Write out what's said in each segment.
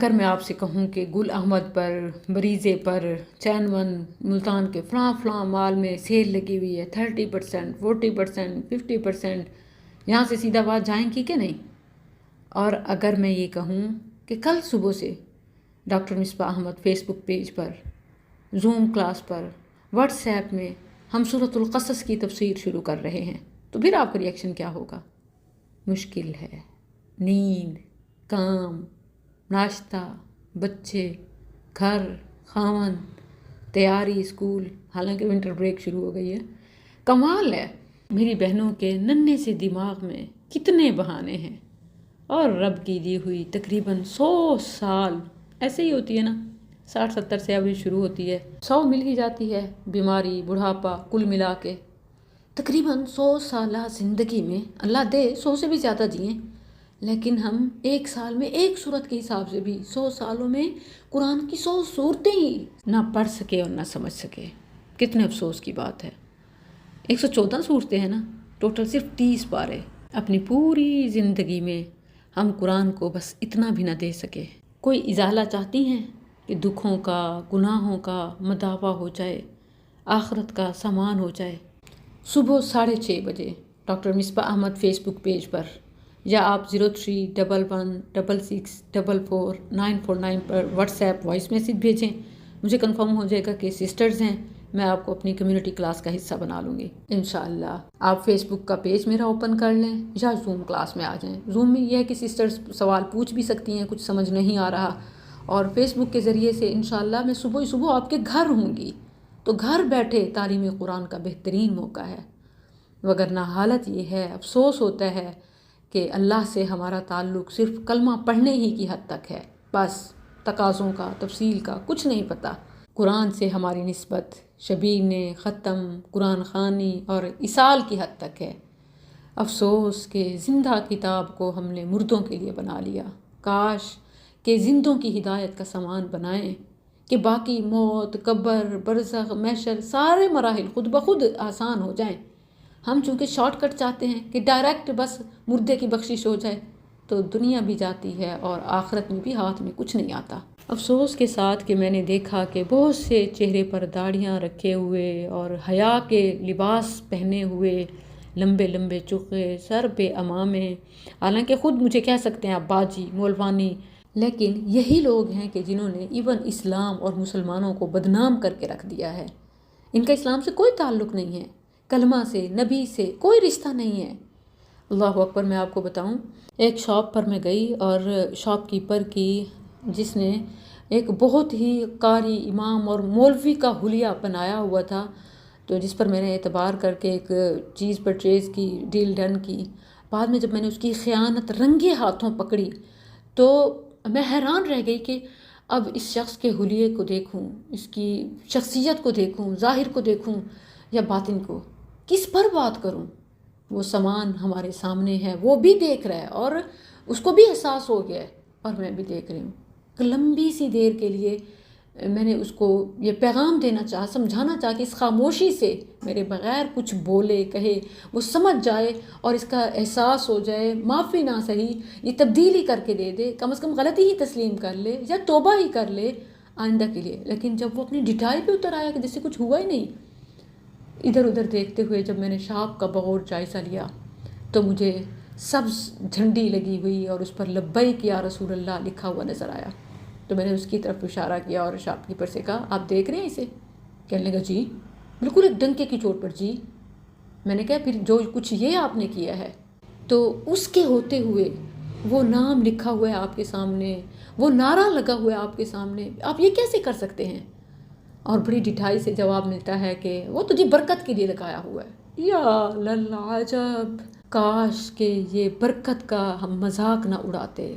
اگر میں آپ سے کہوں کہ گل احمد پر، بریزے پر، چین ون ملتان کے فلاں فلاں مال میں سیل لگی ہوئی ہے 30%، 40%، 50%، یہاں سے سیدھا بات جائیں گی کہ نہیں؟ اور اگر میں یہ کہوں کہ کل صبح سے ڈاکٹر مصباح احمد فیس بک پیج پر، زوم کلاس پر، واٹس ایپ میں ہم سورۃ القصص کی تفسیر شروع کر رہے ہیں، تو پھر آپ کا ریئیکشن کیا ہوگا؟ مشکل ہے، نیند، کام، ناشتہ، بچے، گھر، خاون، تیاری اسکول، حالانکہ ونٹر بریک شروع ہو گئی ہے۔ کمال ہے میری بہنوں کے ننھے سے دماغ میں کتنے بہانے ہیں، اور رب کی دی ہوئی تقریباً 100 سال ایسے ہی ہوتی ہے نا، 60-70 سے ایوریج شروع ہوتی ہے، 100 مل ہی جاتی ہے، بیماری، بڑھاپا، کل ملا کے تقریباً 100 سالہ زندگی میں اللہ دے 100 سے بھی زیادہ جئیں، لیکن ہم ایک سال میں ایک سورت کے حساب سے بھی 100 سالوں میں قرآن کی 100 سورتیں ہی نہ پڑھ سکے اور نہ سمجھ سکے۔ کتنے افسوس کی بات ہے۔ 114 صورتیں ہیں نا، ٹوٹل صرف 30 پارے۔ اپنی پوری زندگی میں ہم قرآن کو بس اتنا بھی نہ دے سکے۔ کوئی ازالہ چاہتی ہیں کہ دکھوں کا، گناہوں کا مداوع ہو جائے، آخرت کا سامان ہو جائے؟ صبح 6:30 بجے ڈاکٹر مصباح احمد فیس بک پیج پر، یا آپ 031166444949 پر واٹس ایپ وائس میسیج بھیجیں، مجھے کنفرم ہو جائے گا کہ سسٹرز ہیں، میں آپ کو اپنی کمیونٹی کلاس کا حصہ بنا لوں گی انشاءاللہ۔ آپ فیس بک کا پیج میرا اوپن کر لیں یا زوم کلاس میں آ جائیں۔ زوم میں یہ ہے کہ سسٹرز سوال پوچھ بھی سکتی ہیں، کچھ سمجھ نہیں آ رہا، اور فیس بک کے ذریعے سے انشاءاللہ میں صبح ہی صبح آپ کے گھر ہوں گی، تو گھر بیٹھے تعلیم قرآن کا بہترین موقع ہے۔ وگرنہ حالت یہ ہے، افسوس ہوتا ہے کہ اللہ سے ہمارا تعلق صرف کلمہ پڑھنے ہی کی حد تک ہے، بس تقاضوں کا، تفصیل کا کچھ نہیں پتہ۔ قرآن سے ہماری نسبت شبین، ختم، قرآن خوانی اور اصال کی حد تک ہے۔ افسوس کہ زندہ کتاب کو ہم نے مردوں کے لیے بنا لیا۔ کاش کہ زندوں کی ہدایت کا سامان بنائیں کہ باقی موت، قبر، برزخ، محشر سارے مراحل خود بخود آسان ہو جائیں۔ ہم چونکہ شارٹ کٹ چاہتے ہیں کہ ڈائریکٹ بس مردے کی بخشش ہو جائے، تو دنیا بھی جاتی ہے اور آخرت میں بھی ہاتھ میں کچھ نہیں آتا۔ افسوس کے ساتھ کہ میں نے دیکھا کہ بہت سے چہرے پر داڑھیاں رکھے ہوئے اور حیا کے لباس پہنے ہوئے، لمبے لمبے چوکے، سر پہ عمامے، حالانکہ خود مجھے کہہ سکتے ہیں آپ باجی، مولوانی، لیکن یہی لوگ ہیں کہ جنہوں نے ایون اسلام اور مسلمانوں کو بدنام کر کے رکھ دیا ہے۔ ان کا اسلام سے کوئی تعلق نہیں ہے، کلمہ سے، نبی سے کوئی رشتہ نہیں ہے۔ اللہ اکبر۔ میں آپ کو بتاؤں، ایک شاپ پر میں گئی اور شاپ کیپر کی، جس نے ایک بہت ہی قاری، امام اور مولوی کا حلیہ بنایا ہوا تھا، تو جس پر میں نے اعتبار کر کے ایک چیز پرچیز کی، ڈیل ڈن کی، بعد میں جب میں نے اس کی خیانت رنگے ہاتھوں پکڑی تو میں حیران رہ گئی کہ اب اس شخص کے حلیے کو دیکھوں، اس کی شخصیت کو دیکھوں، ظاہر کو دیکھوں یا باطن کو، کس پر بات کروں؟ وہ سامان ہمارے سامنے ہے، وہ بھی دیکھ رہا ہے اور اس کو بھی احساس ہو گیا ہے، اور میں بھی دیکھ رہی ہوں۔ ایک لمبی سی دیر کے لیے میں نے اس کو یہ پیغام دینا چاہا، سمجھانا چاہا کہ اس خاموشی سے میرے بغیر کچھ بولے کہے وہ سمجھ جائے اور اس کا احساس ہو جائے، معافی نہ صحیح یہ تبدیلی کر کے دے دے، کم از کم غلطی ہی تسلیم کر لے یا توبہ ہی کر لے آئندہ کے لیے۔ لیکن جب وہ اپنی ڈٹائی پہ اتر آیا کہ جیسے کچھ ہوا ہی نہیں، ادھر ادھر دیکھتے ہوئے جب میں نے شاپ کا بغور جائزہ لیا تو مجھے سبز جھنڈی لگی ہوئی اور اس پر لبیک یا رسول اللہ لکھا ہوا نظر آیا، تو میں نے اس کی طرف اشارہ کیا اور شاپ کیپر سے کہا آپ دیکھ رہے ہیں اسے؟ کہنے لگا جی، بالکل ایک ڈنکے کی چوٹ پر جی۔ میں نے کہا پھر جو کچھ یہ آپ نے کیا ہے، تو اس کے ہوتے ہوئے وہ نام لکھا ہوا ہے آپ کے سامنے، وہ نعرہ لگا ہوا ہے آپ کے سامنے، آپ یہ کیسے کر سکتے ہیں؟ اور بڑی ڈٹھائی سے جواب ملتا ہے کہ وہ تجھے برکت کے لیے لگایا ہوا ہے۔ یا للعجب، کاش کہ یہ برکت کا ہم مذاق نہ اڑاتے۔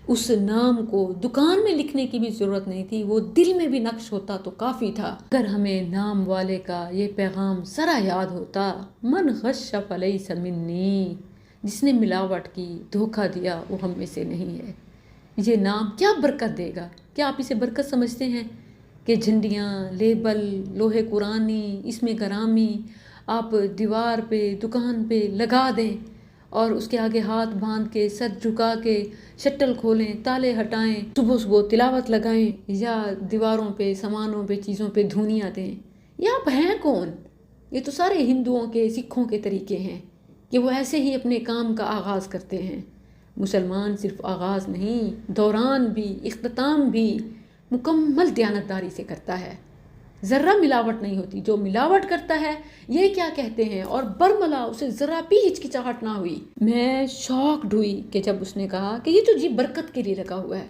اس نام کو دکان میں لکھنے کی بھی ضرورت نہیں تھی، وہ دل میں بھی نقش ہوتا تو کافی تھا۔ اگر ہمیں نام والے کا یہ پیغام ذرا یاد ہوتا، من غش فلیس منی، جس نے ملاوٹ کی، دھوکہ دیا، وہ ہم میں سے نہیں ہے۔ یہ نام کیا برکت دے گا؟ کیا آپ اسے برکت سمجھتے ہیں کہ جھنڈیاں، لیبل، لوہے قرآنی، اس میں گرامی آپ دیوار پہ، دکان پہ لگا دیں اور اس کے آگے ہاتھ باندھ کے سر جھکا کے شٹل کھولیں، تالے ہٹائیں، صبح صبح تلاوت لگائیں، یا دیواروں پہ سامانوں پہ چیزوں پہ دھونیاں دیں؟ یہ آپ ہیں کون؟ یہ تو سارے ہندوؤں کے سکھوں کے طریقے ہیں کہ وہ ایسے ہی اپنے کام کا آغاز کرتے ہیں۔ مسلمان صرف آغاز نہیں، دوران بھی، اختتام بھی مکمل دیانتداری سے کرتا ہے، ذرہ ملاوٹ نہیں ہوتی۔ جو ملاوٹ کرتا ہے یہ کیا کہتے ہیں، اور برملا اسے ذرا بھی ہچکچاہٹ نہ ہوئی۔ میں شاکڈ ہوئی کہ جب اس نے کہا کہ یہ تو جی برکت کے لیے لگا ہوا ہے۔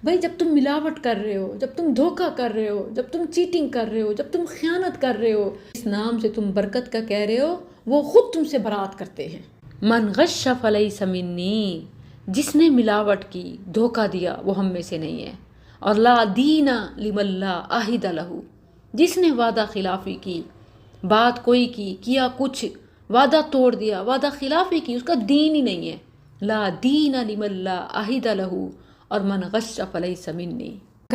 بھائی جب تم ملاوٹ کر رہے ہو، جب تم دھوکہ کر رہے ہو، جب تم چیٹنگ کر رہے ہو، جب تم خیانت کر رہے ہو، اس نام سے تم برکت کا کہہ رہے ہو، وہ خود تم سے برات کرتے ہیں۔ من غش فلیس منی، جس نے ملاوٹ کی، دھوکہ دیا، وہ ہم میں سے نہیں ہے۔ اور لا دین لمن لا عہد لہ، جس نے وعدہ خلافی کی، بات کوئی کی، کیا کچھ، وعدہ توڑ دیا، وعدہ خلافی کی، اس کا دین ہی نہیں ہے۔ لا دین لمن لا عہد لہ، اور من غش فلیس منی۔